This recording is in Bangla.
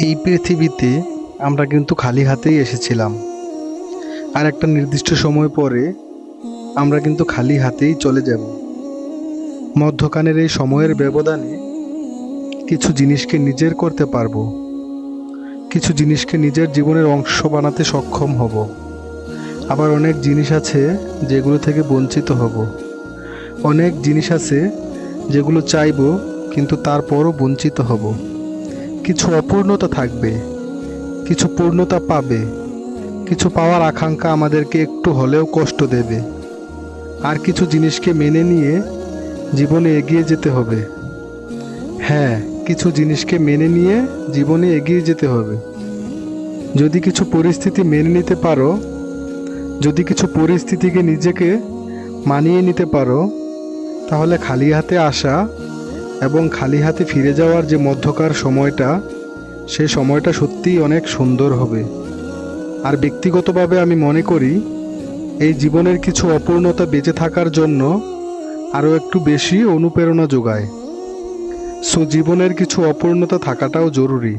এই পৃথিবীতে আমরা কিন্তু খালি হাতেই এসেছিলাম, আর একটা নির্দিষ্ট সময় পরে আমরা কিন্তু খালি হাতেই চলে যাব। মধ্যখানের এই সময়ের ব্যবধানে কিছু জিনিসকে নিজের করতে পারবো, কিছু জিনিসকে নিজের জীবনের অংশ বানাতে সক্ষম হব। আবার অনেক জিনিস আছে যেগুলো থেকে বঞ্চিত হব। অনেক জিনিস আছে যেগুলো চাইবো কিন্তু তারপরও বঞ্চিত হব। কিছু অপূর্ণতা থাকবে, কিছু পূর্ণতা পাবে, কিছু পাওয়ার আকাঙ্ক্ষা আমাদেরকে একটু হলেও কষ্ট দেবে। আর কিছু জিনিসকে মেনে নিয়ে জীবনে এগিয়ে যেতে হবে। হ্যাঁ, কিছু জিনিসকে মেনে নিয়ে জীবনে এগিয়ে যেতে হবে। যদি কিছু পরিস্থিতি মেনে নিতে পারো, যদি কিছু পরিস্থিতিকে নিজেকে মানিয়ে নিতে পারো, তাহলে খালি হাতে আসা এবং খালি হাতে ফিরে যাওয়ার যে মধ্যকার সময়টা, সেই সময়টা সত্যিই অনেক সুন্দর হবে। আর ব্যক্তিগতভাবে আমি মনে করি এই জীবনের কিছু অপূর্ণতা বেঁচে থাকার জন্য আরও একটু বেশি অনুপ্রেরণা যোগায়। সো জীবনের কিছু অপূর্ণতা থাকাটাও জরুরি।